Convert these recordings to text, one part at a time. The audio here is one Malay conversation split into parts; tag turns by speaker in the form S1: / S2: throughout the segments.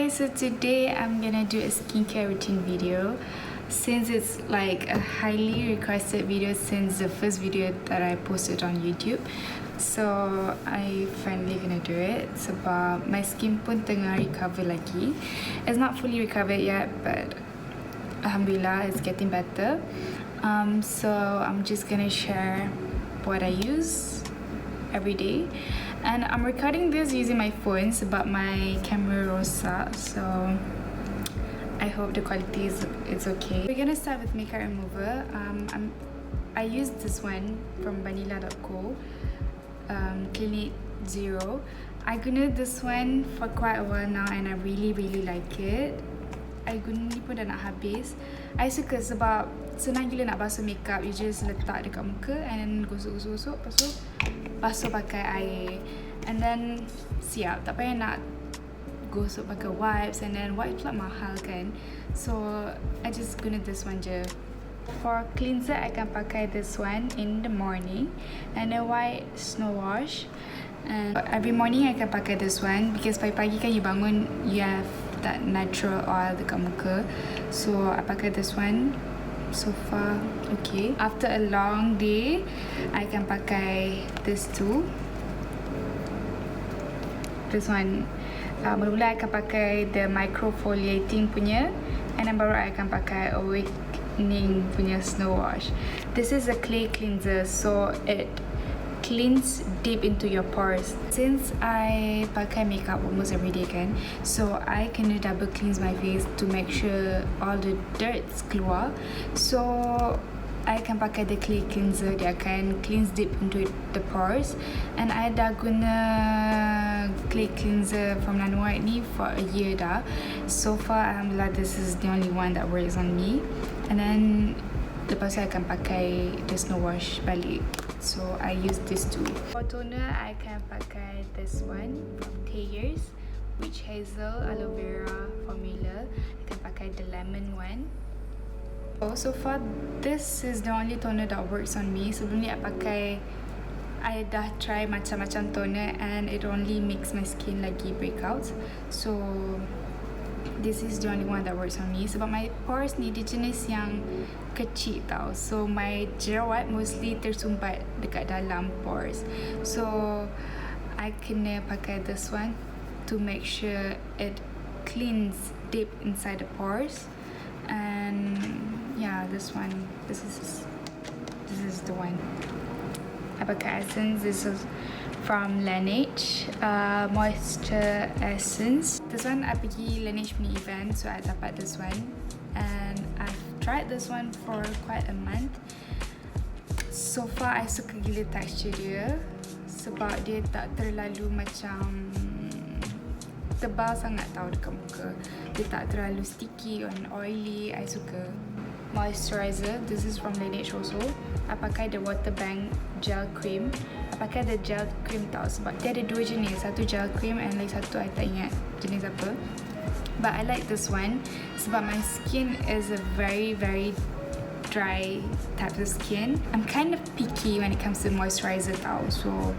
S1: guys, so today I'm gonna do a skincare routine video since it's like a highly requested video since the first video that I posted on YouTube. So I finally gonna do it sebab my skin pun tengah recover lagi. It's not fully recovered yet, but alhamdulillah it's getting better. So I'm just gonna share what I use every day. And I'm recording this using my phone sebab my camera rosak, so I hope the quality is okay. We're gonna start with makeup remover. I used this one from vanilla.co, Clinic Zero. I guna this one for quite a while now and I really like it. I guna ni pun dah nak habis. I suka sebab senang gila nak basuh makeup. You just letak dekat muka and then gosok-gosok, lepas tu basuh pakai air and then siap. Tak payah nak gosok pakai wipes, and then wipes pula mahal kan. So I just guna this one je. For cleanser, I akan pakai this one in the morning and a white snow wash. And every morning I akan pakai this one because pagi-pagi kan you bangun, you have that natural oil dekat muka. So I pakai this one. So far okay. After a long day, I akan pakai this too. This one. Mula-mula I akan pakai the microfoliating punya, and then baru I akan pakai awakening punya snow wash. This is a clay cleanser, so it cleans deep into your pores. Since I pakai makeup almost every day kan, so I kena double cleanse my face to make sure all the dirts keluar. So I akan pakai the clay cleanser. Dia akan cleanse deep into the pores. And I dah guna clay cleanser from Nano ni for a year dah. So far alhamdulillah this is the only one that works on me. And then lepas tu I akan pakai the snow wash balik. So I use this too. For toner, I can pakai this one from Thayers, witch hazel aloe vera formula. I can pakai the lemon one. So far, this is the only toner that works on me. Sebelum ni I dah try macam-macam toner and it only makes my skin lagi breakouts. So this is the only one that works on me sebab my pores ni dia jenis yang kecil tau. So my jerawat mostly tersumbat dekat dalam pores. So I kena pakai this one to make sure it cleans deep inside the pores. And yeah, this one, this is the one. I pakai essence. This is from Laneige, moisture essence. This one I pergi Laneige punya event, so I dapat this one, and I've tried this one for quite a month. So far I suka gila texture dia sebab dia tak terlalu macam tebal sangat tau dekat muka. Dia tak terlalu sticky and oily. I suka. Moisturizer, this is from Laneige also. I pakai the water bank gel cream. I pakai the gel cream tau sebab dia ada dua jenis. Satu gel cream and lagi satu I tak ingat jenis apa. But I like this one sebab my skin is a very dry type of skin. I'm kind of picky when it comes to moisturizer tau. So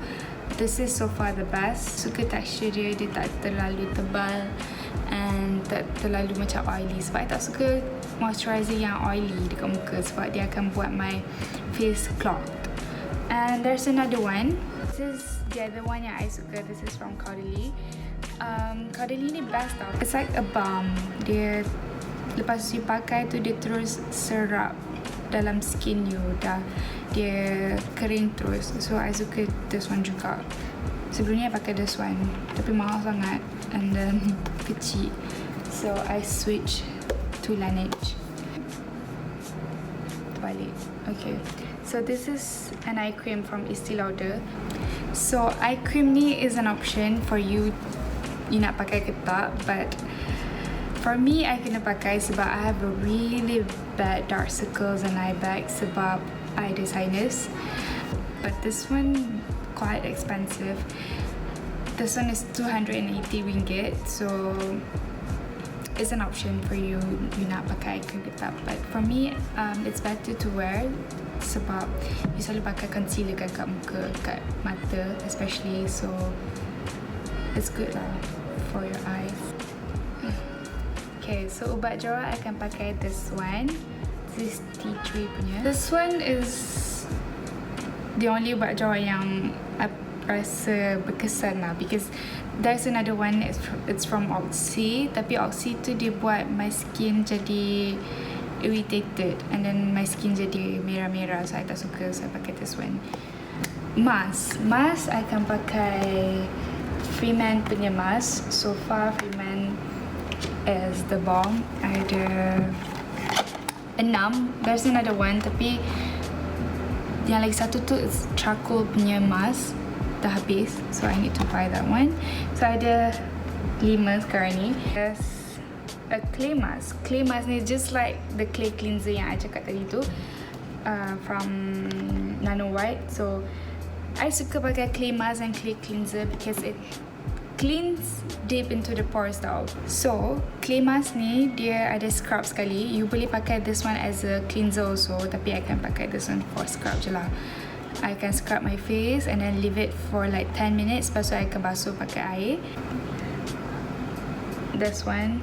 S1: this is so far the best. Suka texture dia, dia tak terlalu tebal and tak terlalu macam oily sebab I tak suka moisturizer yang oily dekat muka sebab dia akan buat my face clogged. And there's another one. This is the other one yang I suka. This is from caudalie. Caudalie ni best tau. It's like a balm. Dia lepas you pakai tu dia terus serap dalam skin you. Dah dia kering terus. So I suka this one juga. Sebelum ni I pakai this one tapi mahal sangat and then kecil. So I switch to Laneige. Terbalik. Okay. So this is an eye cream from Estee Lauder. So eye cream ni is an option for you. You nak pakai ke tak, but for me I kena pakai sebab I have a really bad dark circles and eye bags sebab I ada sinus. But this one quite expensive. This one is 280 ringgit. So it's an option for you. You nak pakai ke tak. But for me, it's better to wear sebab you selalu pakai concealer kan kat muka, kat mata especially. So it's good lah for your eyes. Okay, so ubat jerawat I akan pakai this one. This tea tree punya. This one is the only ubat jerawat yang I rasa berkesan lah, because there's another one, it's from Oxy, tapi Oxy tu dia buat my skin jadi irritated and then my skin jadi merah-merah, so I tak suka, so I pakai this one. Mask I akan pakai Freeman punya mask. So far Freeman is the bomb. I ada 6. There's another one, tapi yang lagi satu tu is charcoal punya mask, dah habis, so I need to buy that one. So ada 5 sekarang ni. There's a clay mask. Clay mask ni just like the clay cleanser yang I cakap tadi tu, from Nano White. So I suka pakai clay mask and clay cleanser because it cleans deep into the pores tau. So clay mask ni dia ada scrub sekali. You boleh pakai this one as a cleanser also, tapi I akan pakai this one for scrub je lah. I can scrub my face and then leave it for like 10 minutes. Lepas tu I akan basuh pakai air. This one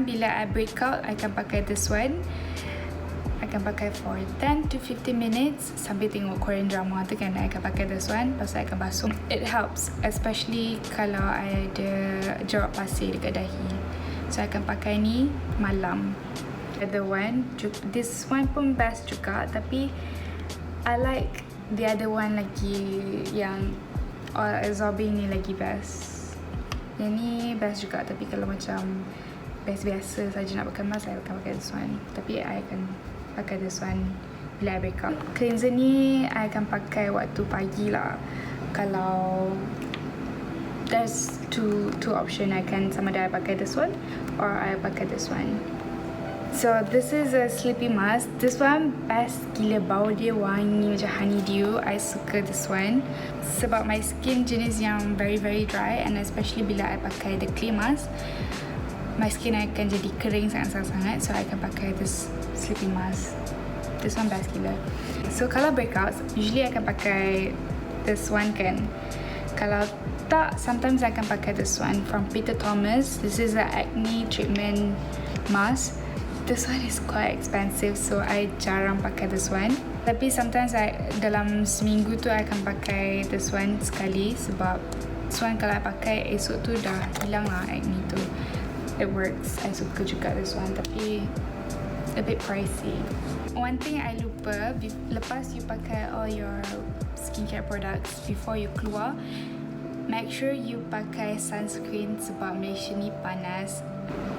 S1: bila I break out, I akan pakai this one. I akan pakai for 10 to 15 minutes sambil tengok Korean drama tu kan. I akan pakai this one, lepas tu I akan basuh. It helps, especially kalau I ada jerawat pasir dekat dahi. So I akan pakai ni malam. The one, this one pun best juga, tapi I like the other one lagi, yang oil absorbing ni lagi best. Yang ni best juga, tapi kalau macam biasa saja nak pakai mask, I akan pakai this one. Tapi I akan pakai this one bila I break up. Cleanser ni I akan pakai waktu pagi lah. Kalau there's two option, I can sama ada I pakai this one or I pakai this one. So this is a sleepy mask. This one best gila, bau dia wangi macam honeydew. I suka this one sebab my skin jenis yang very dry, and especially bila I pakai the clay mask, my skin akan jadi kering sangat-sangat. So I akan pakai this sleeping mask. This one best gila. So kalau breakouts, usually I akan pakai this one kan. Kalau tak, sometimes I akan pakai this one from Peter Thomas. This is a acne treatment mask. This one is quite expensive, so I jarang pakai this one. Tapi sometimes dalam seminggu tu I akan pakai this one sekali, sebab this one kalau I pakai esok tu dah hilang lah acne tu. It works. I suka juga this one, tapi a bit pricey. One thing I lupa, lepas you pakai all your skincare products before you keluar, make sure you pakai sunscreen sebab Malaysia ni panas.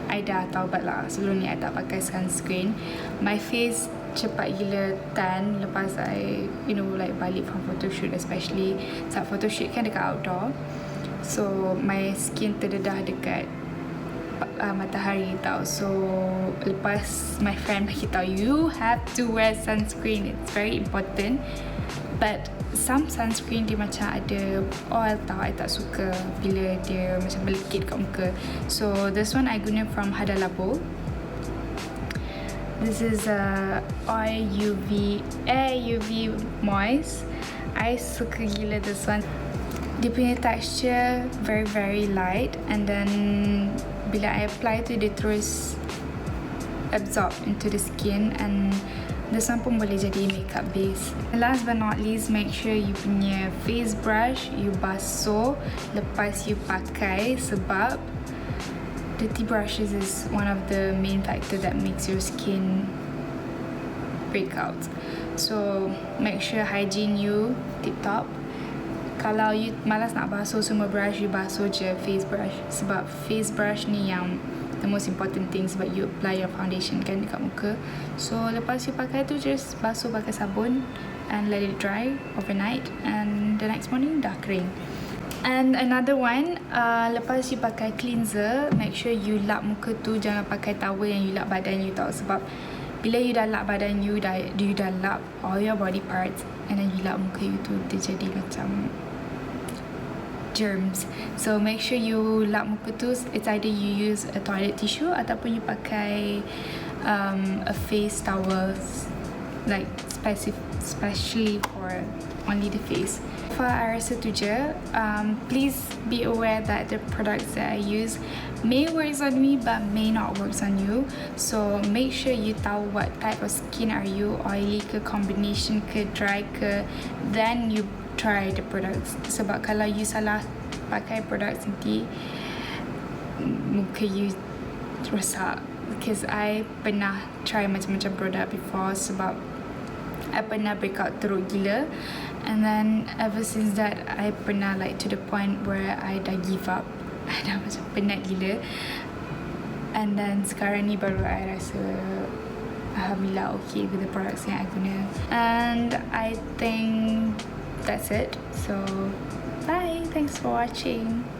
S1: I dah taubat lah, sebelum ni I tak pakai sunscreen. My face cepat gila tan lepas I like balik from photoshoot, especially saat photoshoot kan dekat outdoor. So my skin terdedah dekat matahari tau. So lepas my friend bagi tahu, you have to wear sunscreen, it's very important. But some sunscreen dia macam ada oil tau, I tak suka bila dia macam melekit kat muka. So this one I guna from Hada Labo. This is a air UV moist. I suka gila this one. Dia punya texture very light, and then bila I apply tu dia terus absorb into the skin, and this one pun boleh jadi makeup base. Last but not least, make sure you punya face brush you basuh lepas you pakai, sebab dirty brushes is one of the main factor that makes your skin break out. So make sure hygiene you tip top. Kalau you malas nak basuh semua brush, you basuh je face brush, sebab face brush ni yang the most important thing, sebab you apply your foundation kan dekat muka. So lepas you pakai tu, just basuh pakai sabun and let it dry overnight, and the next morning dah kering. And another one, lepas you pakai cleanser, make sure you lap muka tu, jangan pakai towel yang you lap badan you tau, sebab bila you dah lap badan you dah lap all your body parts, and then you lap muka you tu, dia jadi macam germs. So make sure you lap muka tu, it's either you use a toilet tissue ataupun you pakai a face towel, like especially for only the face. far I rasa tu je. Please be aware that the products that I use may work on me but may not work on you. So make sure you tahu what type of skin are you, oily ke, combination ke, dry ke, then you try the products. Sebab kalau you salah pakai products nanti muka you rosak. Because I pernah try macam-macam produk before sebab I pernah breakout teruk gila, and then ever since that I pernah like to the point where I dah give up. I dah macam penat gila, and then sekarang ni baru I rasa alhamdulillah okay with the products yang I guna. And I think that's it. So bye, thanks for watching.